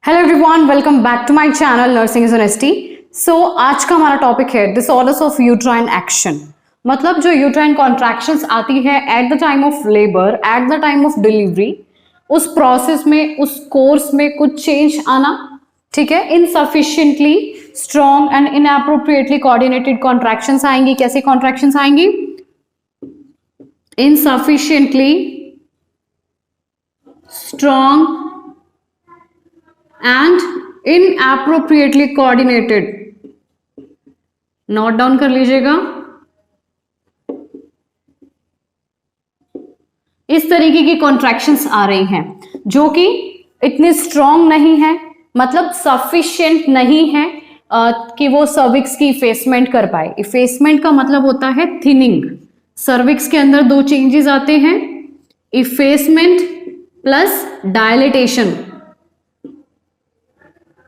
Hello everyone, welcome back to my channel nursing is honesty. So आज का हमारा topic है डिसऑर्डर्स ऑफ यूट्राइन एक्शन। मतलब जो यूट्राइन कॉन्ट्रैक्शंस आती है at the time of labour, at the time of delivery, उस process में, उस कोर्स में कुछ चेंज आना, ठीक है। Insufficiently strong and inappropriately coordinated contractions आएंगी। कैसी कॉन्ट्रैक्शंस आएंगी? Insufficiently strong and inappropriately coordinated। Note down कर लीजिएगा। इस तरीके की कॉन्ट्रैक्शंस आ रही हैं जो कि इतनी स्ट्रॉन्ग नहीं है, मतलब सफिशिएंट नहीं है कि वो सर्विक्स की इफेसमेंट कर पाए। इफेसमेंट का मतलब होता है थिनिंग। सर्विक्स के अंदर दो चेंजेस आते हैं, इफेसमेंट प्लस डायलेटेशन।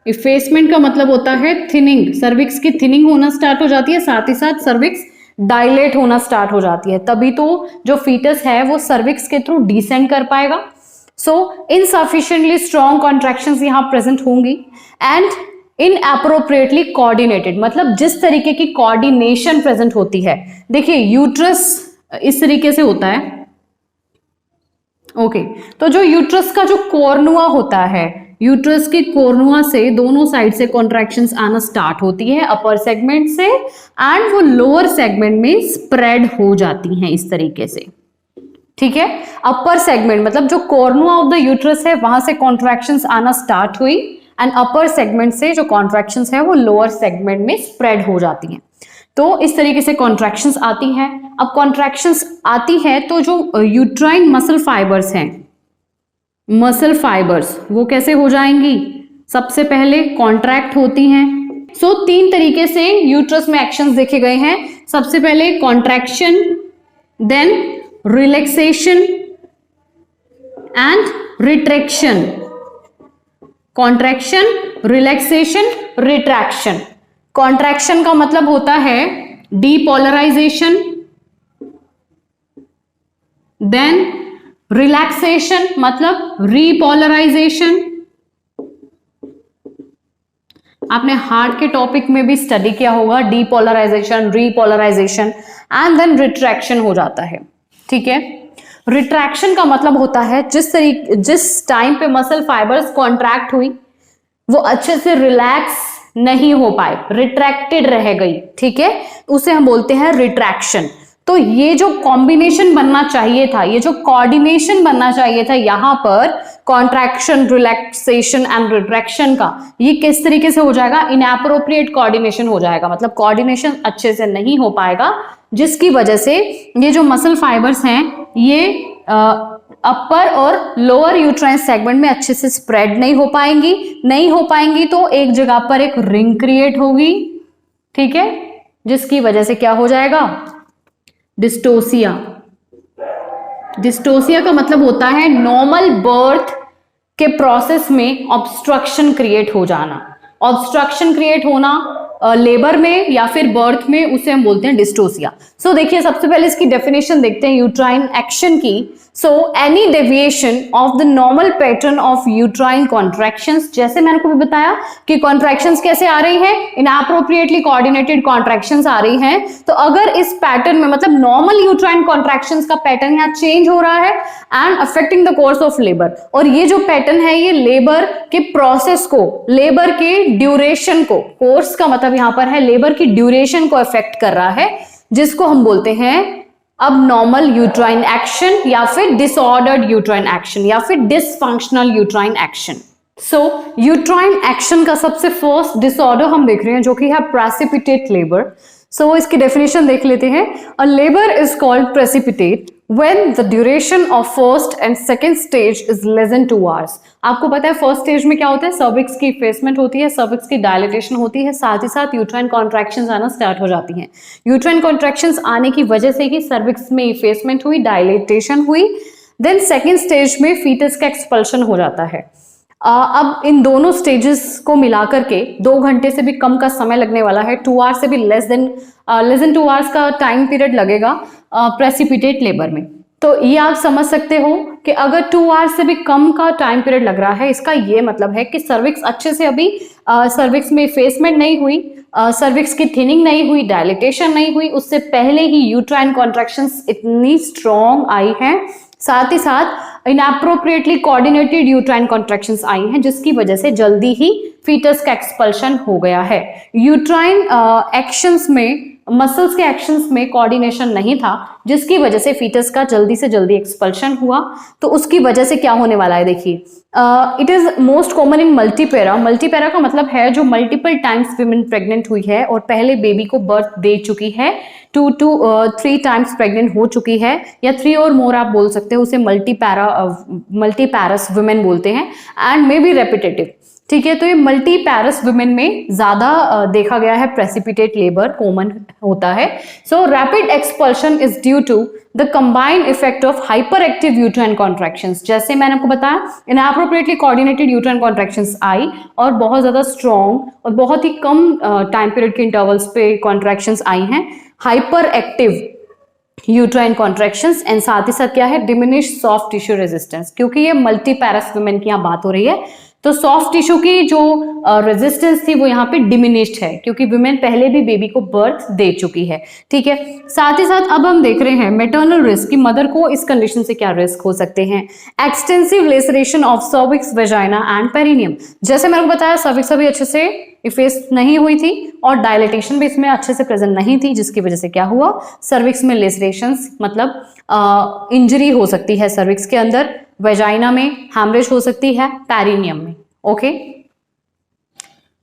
इफेसमेंट का मतलब होता है थिनिंग, सर्विक्स की थिनिंग होना स्टार्ट हो जाती है, साथ ही साथ सर्विक्स डायलेट होना स्टार्ट हो जाती है, तभी तो जो फीटस है वो सर्विक्स के थ्रू डिसेंड कर पाएगा। सो इनसफिशिएंटली स्ट्रॉन्ग कॉन्ट्रैक्शंस यहां प्रेजेंट होंगी एंड इनएप्रोप्रिएटली कोऑर्डिनेटेड, मतलब जिस तरीके की कोऑर्डिनेशन प्रेजेंट होती है। देखिए यूट्रस इस तरीके से होता है, ओके। तो जो यूट्रस का जो कोर्नुआ होता है, यूट्रस के कोर्नुआ से दोनों साइड से कॉन्ट्रैक्शंस आना स्टार्ट होती है अपर सेगमेंट से, एंड वो लोअर सेगमेंट में स्प्रेड हो जाती हैं इस तरीके से, ठीक है। अपर सेगमेंट मतलब जो कोर्नुआ ऑफ द यूट्रस है वहां से कॉन्ट्रैक्शंस आना स्टार्ट हुई, एंड अपर सेगमेंट से जो कॉन्ट्रैक्शंस है वो लोअर सेगमेंट में स्प्रेड हो जाती हैं। तो इस तरीके से कॉन्ट्रैक्शंस आती हैं। अब कॉन्ट्रैक्शंस आती है तो जो यूट्राइन मसल फाइबर्स हैं, मसल फाइबर्स वो कैसे हो जाएंगी? सबसे पहले कॉन्ट्रैक्ट होती हैं। सो तीन तरीके से यूट्रस में एक्शंस देखे गए हैं। सबसे पहले contraction, then relaxation and retraction. Contraction, relaxation, retraction. Contraction का मतलब होता है डीपोलराइजेशन, देन रिलैक्सेशन मतलब रीपोलराइजेशन। आपने हार्ट के टॉपिक में भी स्टडी किया होगा, depolarisation, repolarisation, and then retraction हो जाता है, ठीक है। रिट्रैक्शन का मतलब होता है जिस टाइम पे मसल फाइबर्स कॉन्ट्रैक्ट हुई वो अच्छे से रिलैक्स नहीं हो पाए, रिट्रैक्टेड रह गई, ठीक है, उसे हम बोलते हैं रिट्रैक्शन। तो ये जो कॉम्बिनेशन बनना चाहिए था, ये जो कोऑर्डिनेशन बनना चाहिए था यहां पर कॉन्ट्रैक्शन, रिलैक्सेशन एंड रिट्रैक्शन का, ये किस तरीके से हो जाएगा? इनएप्रोप्रिएट कोऑर्डिनेशन हो जाएगा, मतलब कोऑर्डिनेशन अच्छे से नहीं हो पाएगा, जिसकी वजह से ये जो मसल फाइबर्स हैं ये अपर और लोअर यूट्राइन सेगमेंट में अच्छे से स्प्रेड नहीं हो पाएंगी तो एक जगह पर एक रिंग क्रिएट होगी, ठीक है, जिसकी वजह से क्या हो जाएगा? डिस्टोसिया। डिस्टोसिया का मतलब होता है नॉर्मल बर्थ के प्रोसेस में ऑब्स्ट्रक्शन क्रिएट हो जाना। ऑब्स्ट्रक्शन क्रिएट होना लेबर में या फिर बर्थ में, उसे हम बोलते हैं डिस्टोसिया। सो देखिए सबसे पहले इसकी डेफिनेशन देखते हैं यूट्राइन एक्शन की। So any deviation of the normal pattern of uterine contractions, जैसे मैंने को भी बताया कि कॉन्ट्रैक्शंस कैसे आ रही हैं, इनएप्रोप्रिएटली कोऑर्डिनेटेड कॉन्ट्रैक्शंस आ रही हैं। तो अगर इस पैटर्न में, मतलब नॉर्मल यूट्राइन कॉन्ट्रैक्शंस का पैटर्न यहाँ चेंज हो रहा है and affecting the course of labour, और ये जो पैटर्न है ये लेबर के प्रोसेस को, लेबर के ड्यूरेशन को, कोर्स का मतलब यहां पर है लेबर की ड्यूरेशन को अफेक्ट कर रहा है, जिसको हम बोलते हैं अबनॉर्मल यूट्राइन एक्शन या फिर डिसऑर्डर्ड यूट्राइन एक्शन या फिर डिसफंक्शनल यूट्राइन एक्शन। सो यूट्राइन एक्शन का सबसे फर्स्ट डिसऑर्डर हम देख रहे हैं जो कि है प्रेसिपिटेट लेबर। सो इसकी डेफिनेशन देख लेते हैं। अ labour is called precipitate when the duration of first and second stage is less than 2 hours। आपको पता है फर्स्ट स्टेज में क्या होता है? सर्विक्स की इफेसमेंट होती है, सर्विक्स की डायलेटेशन होती है, साथ ही साथ यूट्राइन कॉन्ट्रैक्शंस आना स्टार्ट हो जाती हैं। यूट्राइन कॉन्ट्रैक्शंस आने की वजह से ही सर्विक्स में इफेसमेंट हुई, डायलेटेशन हुई, देन सेकेंड स्टेज में फीटस का एक्सपल्शन हो जाता है। अब इन दोनों स्टेजेस को मिलाकर के 2 घंटे से भी कम का समय लगने वाला है, 2 आवर्स से भी लेस देन 2 आवर्स का टाइम पीरियड लगेगा प्रेसिपिटेट लेबर में। तो ये आप समझ सकते हो कि अगर 2 आवर्स से भी कम का टाइम पीरियड लग रहा है, इसका ये मतलब है कि सर्विक्स अच्छे से अभी सर्विक्स में इफेसमेंट नहीं हुई, सर्विक्स की थिनिंग नहीं हुई, डायलिटेशन नहीं हुई, उससे पहले ही यूट्राइन कॉन्ट्रैक्शंस इतनी स्ट्रॉन्ग आई हैं, साथ ही साथ इनएप्रोप्रिएटली कोऑर्डिनेटेड यूट्राइन कॉन्ट्रैक्शंस आई हैं, जिसकी वजह से जल्दी ही फीटस का एक्सपल्शन हो गया है। यूट्राइन एक्शंस में, मसल्स के एक्शंस में कोऑर्डिनेशन नहीं था, जिसकी वजह से फीटस का जल्दी से जल्दी एक्सपल्शन हुआ। तो उसकी वजह से क्या होने वाला है, देखिए, it is most common in multipara. Multipara का मतलब है जो मल्टीपल टाइम्स विमेन प्रेग्नेंट हुई है और पहले बेबी को बर्थ दे चुकी है, 2 to 3 टाइम्स प्रेग्नेंट हो चुकी है, या 3 और मोर आप बोल सकते हो, उसे मल्टीपैरस वुमेन बोलते हैं, एंड मे बी रेपिटेटिव। ठीक है, तो ये मल्टीपैरस वुमेन में ज्यादा देखा गया है, प्रेसिपिटेट लेबर कॉमन होता है। So rapid expulsion is due to the combined effect of hyperactive uterine contractions. जैसे मैंने आपको बताया, इनएप्रोप्रिएटली कोऑर्डिनेटेड यूट्राइन कॉन्ट्रैक्शंस आई और बहुत ज्यादा स्ट्रॉन्ग और बहुत ही कम टाइम पीरियड के इंटरवल्स पे कॉन्ट्रैक्शंस आई हैं, hyperactive uterine contractions, and साथ ही साथ क्या है, डिमिनिश सॉफ्ट टिश्यू रेजिस्टेंस। क्योंकि ये मल्टीपैरस वुमेन की यहाँ बात हो रही है, तो सॉफ्ट टिश्यू की जो रेजिस्टेंस थी वो यहाँ पे डिमिनिश्ड है, क्योंकि वुमेन पहले भी बेबी को बर्थ दे चुकी है। ठीक है, साथ ही साथ अब हम देख रहे हैं मेटर्नल रिस्क की, मदर को इस कंडीशन से क्या रिस्क हो सकते हैं। Extensive laceration of cervix, vagina and perineum. जैसे मैंने बताया, सर्विक्स अभी अच्छे से इफेस नहीं हुई थी और डायलिटेशन भी इसमें अच्छे से प्रेजेंट नहीं थी, जिसकी वजह से क्या हुआ, सर्विक्स में लेसरेशंस, मतलब इंजरी हो सकती है सर्विक्स के अंदर, वेजाइना में हैमरेज हो सकती है, पेरिनियम में। ओके,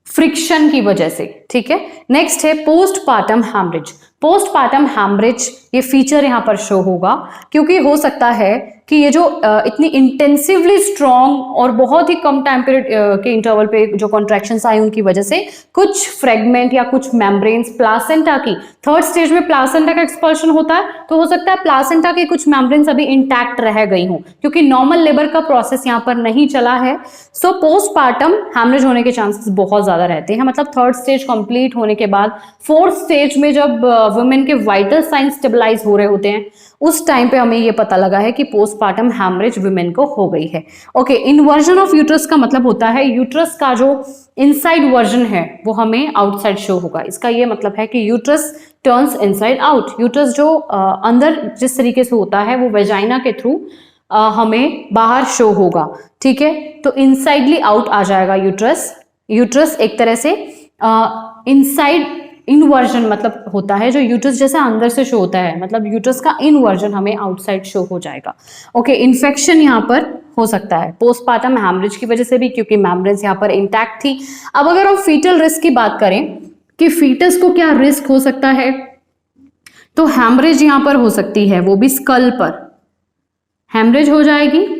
फ्रिक्शन की वजह से। ठीक है, नेक्स्ट है पोस्टपार्टम हैमरेज। पोस्टपार्टम हैमरेज ये फीचर यहां पर शो होगा, क्योंकि हो सकता है कि ये जो इतनी इंटेंसिवली स्ट्रॉन्ग और बहुत ही कम टाइम पीरियड के इंटरवल पे जो कॉन्ट्रैक्शंस आई, उनकी वजह से कुछ फ्रेगमेंट या कुछ मेम्ब्रेन्स प्लासेंटा की, थर्ड स्टेज में प्लासेंटा का एक्सपल्शन होता है, तो हो सकता है प्लासेंटा के कुछ मेम्ब्रेन्स अभी इंटैक्ट रह गई हों, क्योंकि नॉर्मल लेबर का प्रोसेस यहाँ पर नहीं चला है। सो पोस्टपार्टम हैमरेज होने के चांसेस बहुत ज्यादा रहते हैं। मतलब थर्ड स्टेज कंप्लीट होने के बाद फोर्थ स्टेज में जब वुमेन के वाइटल साइंस स्टेबलाइज हो रहे होते हैं, उस टाइम पे हमें ये पता लगा है कि पोस्टपार्टम हैमरेज वुमेन को हो गई है। ओके, इन्वर्जन ऑफ यूट्रस का मतलब होता है यूट्रस का जो इनसाइड वर्जन है वो हमें आउटसाइड शो होगा। इसका ये मतलब है कि uterus turns inside out. Uterus जो अंदर जिस तरीके से होता है वो वेजाइना के थ्रू हमें बाहर शो होगा। ठीक है, तो इनसाइडली आउट आ जाएगा यूट्रस। यूट्रस एक तरह से इनसाइड इनवर्जन मतलब होता है, जो यूट्रस जैसे अंदर से शो होता है, मतलब यूट्रस का इनवर्जन हमें आउटसाइड शो हो जाएगा। ओके, इन्फेक्शन यहाँ पर हो सकता है पोस्टपार्टम हैमरेज की वजह से भी, क्योंकि मेम्ब्रेन्स यहाँ पर इंटैक्ट थी। अब अगर हम फीटल रिस्क की बात करें कि फीटस को क्या रिस्क हो सकता है, तो हैमरेज यहाँ पर हो सकती है, वो भी स्कल पर हैमरेज हो जाएगी,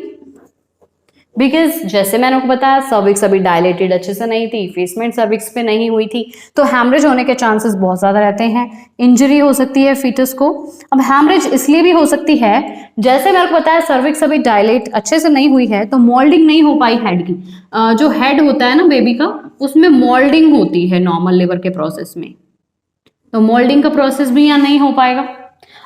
बिकॉज जैसे मैंने आपको बताया सर्विक्स अभी डायलेटेड अच्छे से नहीं थी, इफेसमेंट सर्विक्स पे नहीं हुई थी, तो हैमरेज होने के चांसेस बहुत ज्यादा रहते हैं। इंजरी हो सकती है फीटस को। अब हैमरेज इसलिए भी हो सकती है, जैसे मैंने आपको बताया सर्विक्स अभी डायलेट अच्छे से नहीं हुई है, तो मोल्डिंग नहीं हो पाई हेड की। जो हेड होता है ना बेबी का, उसमें मोल्डिंग होती है नॉर्मल लेबर के प्रोसेस में, तो मोल्डिंग का प्रोसेस भी यहाँ नहीं हो पाएगा।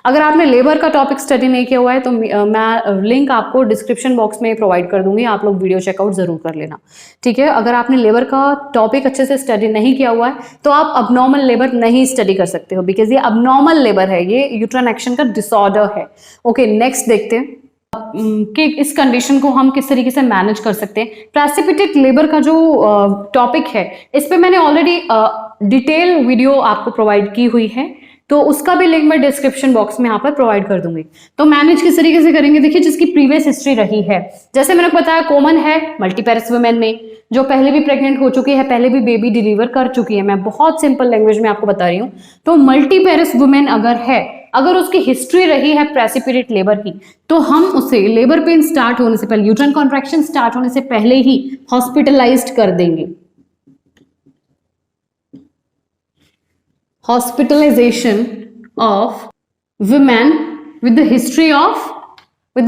अगर आपने लेबर का टॉपिक स्टडी नहीं किया हुआ है तो मैं लिंक आपको डिस्क्रिप्शन बॉक्स में प्रोवाइड कर दूंगी, आप लोग वीडियो चेकआउट जरूर कर लेना। ठीक है, अगर आपने लेबर का टॉपिक अच्छे से स्टडी नहीं किया हुआ है तो आप अबनॉर्मल लेबर नहीं स्टडी कर सकते हो, बिकॉज ये अबनॉर्मल लेबर है, ये यूट्राइन एक्शन का डिसऑर्डर है। ओके, नेक्स्ट देखते हैं कि इस कंडीशन को हम किस तरीके से मैनेज कर सकते हैं। प्रेसिपिटेट लेबर का जो टॉपिक है, इस पे मैंने ऑलरेडी डिटेल वीडियो आपको प्रोवाइड की हुई है, तो उसका भी लिंक मैं डिस्क्रिप्शन बॉक्स में यहाँ पर प्रोवाइड कर दूंगी। तो मैनेज किस तरीके से करेंगे, देखिए जिसकी प्रीवियस हिस्ट्री रही है, जैसे मैंने बताया कॉमन है मल्टीपैरस वुमेन में, जो पहले भी प्रेग्नेंट हो चुकी है, पहले भी बेबी डिलीवर कर चुकी है। मैं बहुत सिंपल लैंग्वेज में आपको बता रही हूँ। तो मल्टीपैरस वुमेन अगर है, अगर उसकी हिस्ट्री रही है प्रेसिपिटेट लेबर की, तो हम उसे लेबर पेन स्टार्ट होने से पहले, यूट्राइन कॉन्ट्रैक्शन स्टार्ट होने से पहले ही हॉस्पिटलाइज्ड कर देंगे। Hospitalization of women with the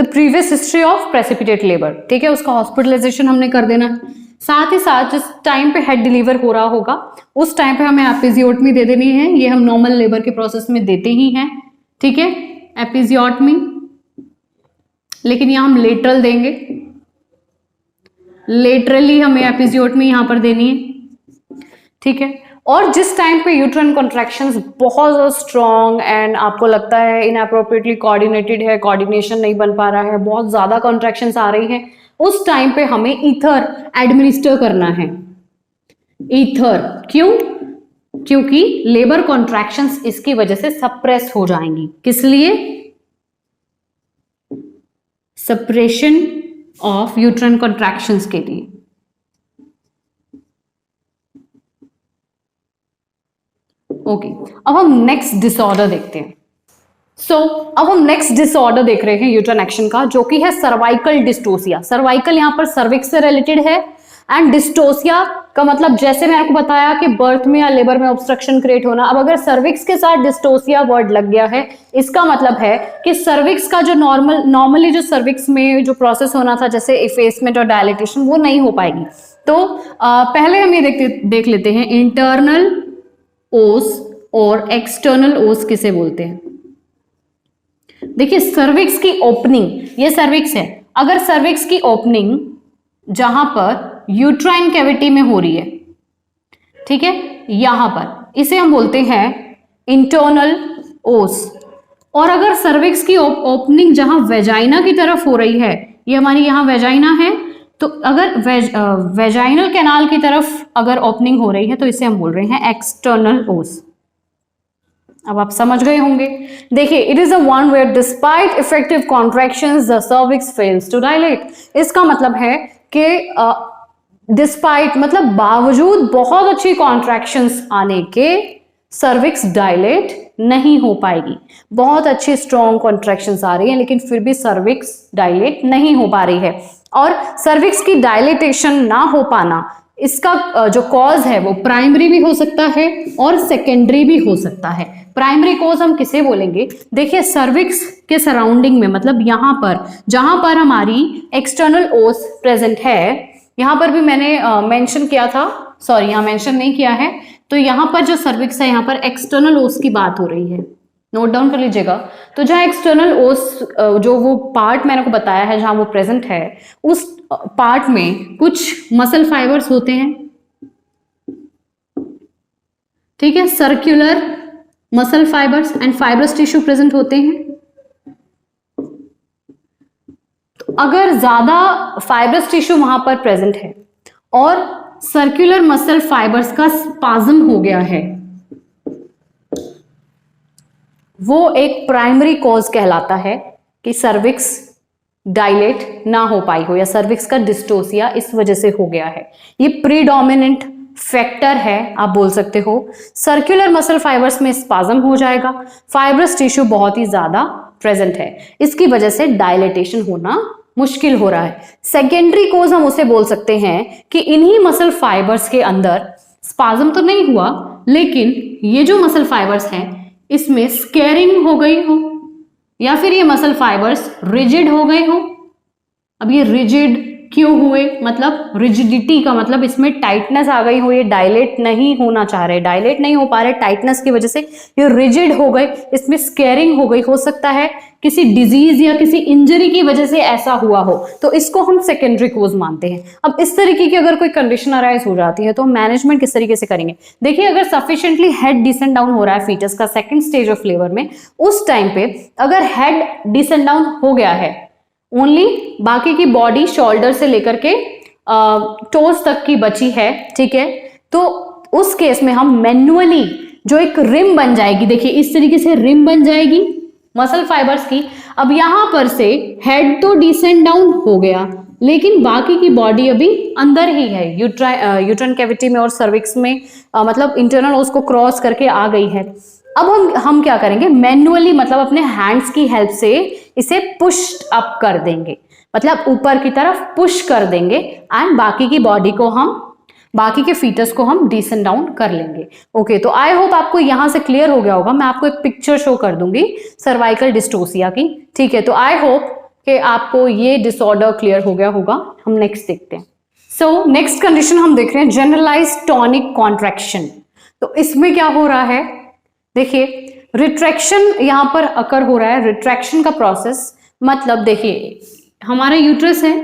previous history of precipitate labor, ठीक है, उसका हॉस्पिटलाइजेशन हमने कर देना। साथ ही साथ जिस टाइम पे हेड डिलीवर हो रहा होगा उस टाइम पे हमें एपिजियोटमी दे देनी है, ये हम नॉर्मल लेबर के प्रोसेस में देते ही हैं। ठीक है, एपिजियोटमी लेकिन यहां हम लेटरल देंगे, लेटरली हमें एपिजियोटमी यहां पर देनी है, ठीक है। और जिस टाइम पे यूट्राइन कॉन्ट्रैक्शंस बहुत ज्यादा स्ट्रॉन्ग एंड आपको लगता है इनअप्रोप्रिएटली कोऑर्डिनेटेड है, कोऑर्डिनेशन नहीं बन पा रहा है, बहुत ज्यादा कॉन्ट्रैक्शंस आ रही हैं, उस टाइम पे हमें ईथर एडमिनिस्टर करना है। ईथर क्यों? क्योंकि लेबर कॉन्ट्रैक्शंस इसकी वजह से सप्रेस हो जाएंगी। किस लिए? सप्रेशन ऑफ यूट्राइन कॉन्ट्रैक्शंस के लिए। ओके, अब हम नेक्स्ट डिसऑर्डर देखते हैं। अब हम नेक्स्ट डिसऑर्डर देख रहे हैं यूट्राइन एक्शन का, जो कि है सर्वाइकल डिस्टोसिया। सर्वाइकल यहां पर सर्विक्स से रिलेटेड है एंड डिस्टोसिया का मतलब जैसे मैंने आपको बताया कि बर्थ में या लेबर में ऑब्स्ट्रक्शन क्रिएट होना। अब अगर सर्विक्स के साथ डिस्टोसिया वर्ड लग गया है, इसका मतलब है कि सर्विक्स का जो नॉर्मली जो सर्विक्स में जो प्रोसेस होना था जैसे इफेसमेंट और डायलिटेशन, वो नहीं हो पाएगी। तो पहले हम ये देख लेते हैं इंटरनल ओस और एक्सटर्नल ओस किसे बोलते हैं। देखिए सर्विक्स की ओपनिंग, ये सर्विक्स है, अगर सर्विक्स की ओपनिंग जहां पर यूट्राइन कैविटी में हो रही है, ठीक है, यहां पर इसे हम बोलते हैं इंटरनल ओस। और अगर सर्विक्स की ओपनिंग जहां वेजाइना की तरफ हो रही है, ये हमारी यहां वेजाइना है, तो अगर वेजाइनल कैनाल की तरफ अगर ओपनिंग हो रही है तो इसे हम बोल रहे हैं एक्सटर्नल ओस। अब आप समझ गए होंगे। देखिए it is a one where despite effective contractions the cervix fails to dilate. इसका मतलब है कि डिस्पाइट मतलब बावजूद बहुत अच्छी कॉन्ट्रैक्शंस आने के सर्विक्स डायलेट नहीं हो पाएगी। बहुत अच्छी स्ट्रॉन्ग कॉन्ट्रैक्शंस आ रही हैं लेकिन फिर भी सर्विक्स डायलेट नहीं हो पा रही है। और सर्विक्स की डायलेटेशन ना हो पाना, इसका जो कॉज है वो प्राइमरी भी हो सकता है और सेकेंडरी भी हो सकता है। प्राइमरी कॉज हम किसे बोलेंगे? देखिए सर्विक्स के सराउंडिंग में, मतलब यहां पर जहां पर हमारी एक्सटर्नल ओस प्रेजेंट है, यहां पर भी मैंने मेंशन किया था, सॉरी यहां मेंशन नहीं किया है, तो यहां पर जो सर्विक्स है यहां पर एक्सटर्नल ओस की बात हो रही है, नोट डाउन कर लीजिएगा। तो जहां एक्सटर्नल ओस जो वो पार्ट मैंने को बताया है जहां वो प्रेजेंट है, उस पार्ट में कुछ मसल फाइबर्स होते हैं, ठीक है, circular muscle fibres and fibrous tissue present होते हैं। तो अगर ज्यादा फाइब्रस टिश्यू वहां पर प्रेजेंट है और सर्कुलर मसल फाइबर्स का स्पाज्म हो गया है, वो एक प्राइमरी कॉज कहलाता है कि सर्विक्स डायलेट ना हो पाई हो या सर्विक्स का डिस्टोसिया इस वजह से हो गया है। ये प्रीडोमिनेंट फैक्टर है, आप बोल सकते हो। सर्कुलर मसल फाइबर्स में स्पाज्म हो जाएगा, फाइब्रस टिश्यू बहुत ही ज्यादा प्रेजेंट है, इसकी वजह से डायलेटेशन होना मुश्किल हो रहा है। सेकेंडरी कोज हम उसे बोल सकते हैं कि इन्हीं मसल फाइबर्स के अंदर स्पाज्म तो नहीं हुआ, लेकिन ये जो मसल फाइबर्स हैं इसमें स्केरिंग हो गई हो या फिर ये मसल फाइबर्स रिजिड हो गए हो। अब ये रिजिड क्यों हुए? मतलब रिजिडिटी का मतलब इसमें टाइटनेस आ गई हो, ये डायलेट नहीं होना चाह रहे, डायलेट नहीं हो पा रहे, टाइटनेस की वजह से ये रिजिड हो गए, इसमें स्केरिंग हो गई। हो सकता है किसी डिजीज या किसी इंजरी की वजह से ऐसा हुआ हो, तो इसको हम सेकेंडरी कोज मानते हैं। अब इस तरीके की अगर कोई कंडीशन अराइज हो जाती है तो मैनेजमेंट किस तरीके से करेंगे? देखिए अगर सफिशिएंटली हेड डिसेंड डाउन हो रहा है फीटस का सेकंड स्टेज ऑफ लेबर में, उस टाइम पे अगर हेड डिसेंड डाउन हो गया है, ओनली बाकी की बॉडी शोल्डर से लेकर के टोस तक की बची है, ठीक है, तो उस केस में हम मैन्युअली जो एक रिम बन जाएगी, देखिए इस तरीके से रिम बन जाएगी मसल फाइबर्स की। अब यहां पर से हेड तो डिसेंड डाउन हो गया लेकिन बाकी की बॉडी अभी अंदर ही है, यूट्राइन कैविटी में और सर्विक्स में, मतलब इंटरनल उसको क्रॉस करके आ गई है। अब हम क्या करेंगे? मैन्युअली मतलब अपने हैंड्स की हेल्प से इसे पुश अप कर देंगे, मतलब ऊपर की तरफ पुश कर देंगे एंड बाकी की बॉडी को हम, बाकी के फीटस को हम डिसेंड डाउन कर लेंगे। ओके, तो आई होप आपको यहां से क्लियर हो गया होगा। मैं आपको एक पिक्चर शो कर दूंगी सर्वाइकल डिस्टोसिया की, ठीक है, तो आई होप कि आपको ये डिसऑर्डर क्लियर हो गया होगा। हम नेक्स्ट देखते हैं। सो नेक्स्ट कंडीशन हम देख रहे हैं जनरलाइज्ड टॉनिक कॉन्ट्रैक्शन। तो इसमें क्या हो रहा है? देखिए रिट्रैक्शन यहां पर अकर हो रहा है, रिट्रैक्शन का प्रोसेस मतलब देखिए हमारा यूट्रस है,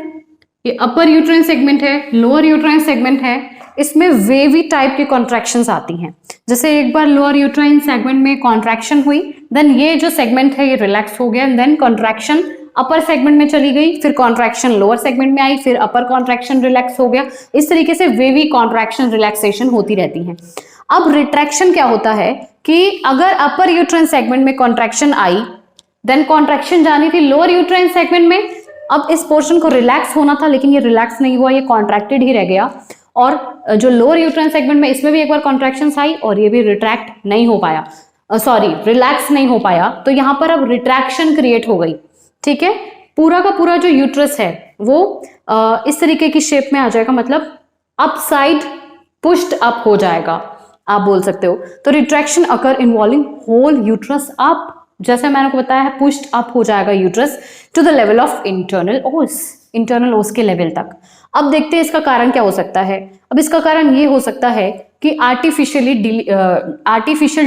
ये अपर यूट्राइन सेगमेंट है, लोअर यूट्राइन सेगमेंट है, इसमें वेवी टाइप की कॉन्ट्रैक्शंस आती हैं। जैसे एक बार लोअर यूट्राइन सेगमेंट में कॉन्ट्रैक्शन हुई, देन ये जो सेगमेंट है ये रिलैक्स हो गया, देन कॉन्ट्रैक्शन अपर सेगमेंट में चली गई, फिर कॉन्ट्रैक्शन लोअर सेगमेंट में आई, फिर अपर कॉन्ट्रैक्शन रिलैक्स हो गया। इस तरीके से वेवी कॉन्ट्रैक्शन रिलैक्सेशन होती रहती है। अब रिट्रैक्शन क्या होता है कि अगर अपर यूट्राइन सेगमेंट में कॉन्ट्रैक्शन आई, देन कॉन्ट्रैक्शन जानी थी लोअर यूट्राइन सेगमेंट में, अब इस पोर्शन को रिलैक्स होना था लेकिन ये रिलैक्स नहीं हुआ, ये कॉन्ट्रैक्टेड ही रह गया। और जो लोअर यूट्राइन सेगमेंट में इसमें भी एक बार कॉन्ट्रैक्शन आई और ये भी रिट्रैक्ट नहीं हो पाया, सॉरी रिलैक्स नहीं हो पाया, तो यहां पर अब रिट्रैक्शन क्रिएट हो गई। ठीक है, पूरा का पूरा जो यूट्रस है वो इस तरीके की शेप में आ जाएगा, मतलब अप साइड पुश्ड अप हो जाएगा, आप बोल सकते हो। तो retraction occur involving whole uterus up, जैसे मैंने को बताया है, पुश्ड अप हो जाएगा uterus to the level of internal os, internal os के लेवल तक। अब देखते हैं इसका कारण क्या हो सकता है। अब इसका कारण ये हो सकता है कि आर्टिफिशियल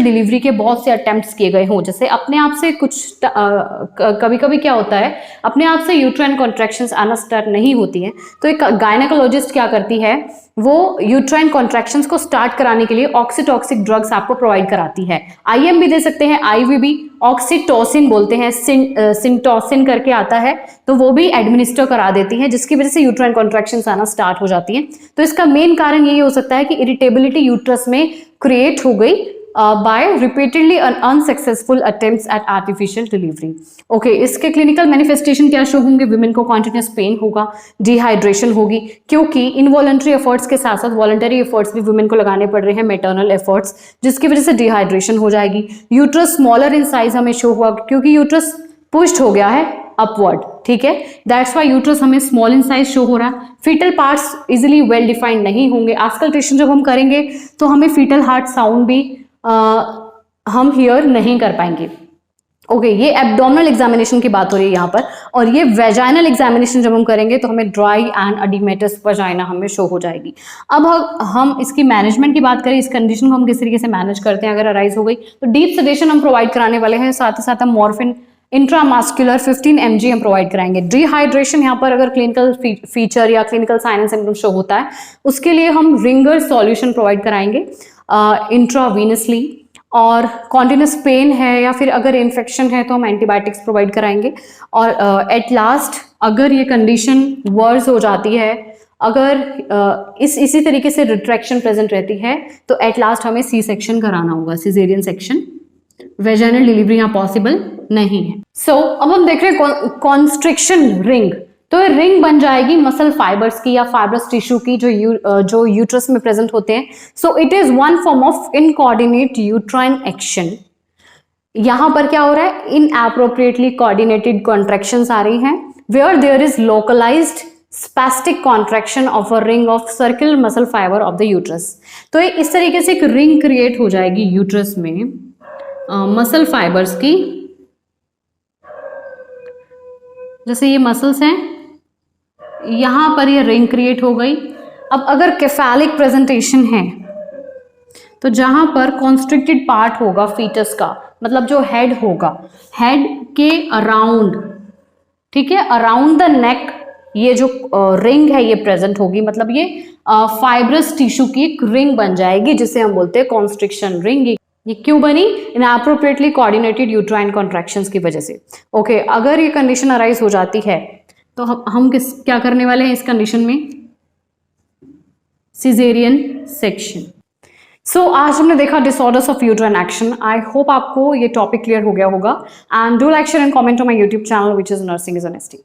डिलीवरी के बहुत से अटेम्प्ट्स किए गए हों, जैसे अपने आप से कुछ कभी कभी क्या होता है, अपने आप से यूट्राइन कॉन्ट्रैक्शंस आना स्टार्ट नहीं होती हैं, तो एक गायनेकोलॉजिस्ट क्या करती है, वो यूट्राइन कॉन्ट्रैक्शंस को स्टार्ट कराने के लिए ऑक्सीटॉक्सिक ड्रग्स आपको प्रोवाइड कराती है। आईएम भी दे सकते हैं, आईवी भी, ऑक्सीटोसिन बोलते हैं, सिंटोसिन करके आता है, तो वो भी एडमिनिस्टर करा देती है, जिसकी वजह से यूट्राइन कॉन्ट्रैक्शंस आना स्टार्ट हो जाती हैं। तो इसका मेन कारण यही हो सकता है कि इरिटेबिलिटी यूट्रस में क्रिएट हो गई by repeatedly unsuccessful attempts at artificial delivery. Okay, इसके क्लिनिकल मैनिफेस्टेशन क्या शो होंगे? विमेन को कॉन्टिन्यूस पेन होगा, डिहाइड्रेशन होगी, क्योंकि इनवॉलंटरी एफर्ट्स के साथ साथ वॉलंटरी एफर्ट्स भी वुमेन को लगाने पड़ रहे हैं, मैटरनल एफर्ट्स, जिसकी वजह से डिहाइड्रेशन हो जाएगी। यूट्रस स्मॉलर इन साइज हमें शो हुआ क्योंकि यूट्रस पुश्ड हो गया है अपवर्ड, ठीक है, दैट्स वाई यूट्रस हमें स्मॉल इन साइज शो हो रहा है। Fetal parts easily well defined नहीं होंगे। आस्कल्टेशन जब हम करेंगे तो हमें फीटल हार्ट साउंड भी हम हियर नहीं कर पाएंगे। ओके, ये एब्डोमिनल एग्जामिनेशन की बात हो रही है यहाँ पर, और ये वेजाइनल एग्जामिनेशन जब हम करेंगे तो हमें ड्राई एंड एडिमेटस वजाइना हमें शो हो जाएगी। अब हम इसकी मैनेजमेंट की बात करें, इस कंडीशन को हम किस तरीके से मैनेज करते हैं अगर अराइज हो गई, तो डीप सेडेशन हम प्रोवाइड कराने वाले हैं, साथ ही साथ हम मॉर्फिन इंट्रामास्कुलर 15 mg हम प्रोवाइड कराएंगे। डिहाइड्रेशन यहाँ पर अगर क्लिनिकल फीचर या clinical sign and symptom show होता है, उसके लिए हम रिंगर सॉल्यूशन प्रोवाइड कराएंगे इंट्रावीनसली, और कॉन्टिन्यूस पेन है या फिर अगर इन्फेक्शन है तो हम एंटीबायोटिक्स प्रोवाइड कराएंगे। और एट लास्ट अगर ये कंडीशन वर्स हो जाती है, अगर इसी तरीके से रिट्रैक्शन प्रेजेंट रहती है, तो एट लास्ट हमें सी सेक्शन कराना होगा, सिजेरियन सेक्शन। वेजाइनल डिलीवरी यहाँ पॉसिबल नहीं है। सो अब हम देख रहे हैं कॉन्स्ट्रिक्शन रिंग, तो ये रिंग बन जाएगी मसल फाइबर्स की या फाइब्रस टिश्यू की जो यूट्रस में प्रेजेंट होते हैं। So it is one form of incoordinate uterine action. यहां पर क्या हो रहा है, इनएप्रोप्रिएटली कोऑर्डिनेटेड कॉन्ट्रैक्शंस आ रही हैं, where there is localised spastic contraction of a ring of circular muscle fibre of the uterus. तो ये इस तरीके से एक रिंग क्रिएट हो जाएगी यूट्रस में मसल फाइबर्स की, जैसे ये मसल्स हैं, यहां पर ये रिंग क्रिएट हो गई। अब अगर केफालिक प्रेजेंटेशन है तो जहां पर कॉन्स्ट्रिक्टेड पार्ट होगा फीटस का, मतलब जो हेड होगा, हेड के अराउंड, ठीक है, अराउंड द नेक ये जो रिंग है ये प्रेजेंट होगी, मतलब ये फाइब्रस टिश्यू की एक रिंग बन जाएगी, जिसे हम बोलते हैं कॉन्स्ट्रिक्शन रिंग। ये क्यों बनी? इनएप्रोप्रिएटली कोऑर्डिनेटेड यूट्राइन कॉन्ट्रैक्शंस की वजह से। ओके, अगर ये कंडीशन अराइज हो जाती है तो हम क्या करने वाले हैं इस कंडीशन में? Caesarean section. सो आज हमने देखा disorders of uterine action. I hope आपको ये टॉपिक क्लियर हो गया होगा, and do like share and comment on my YouTube channel which is nursing is an ST.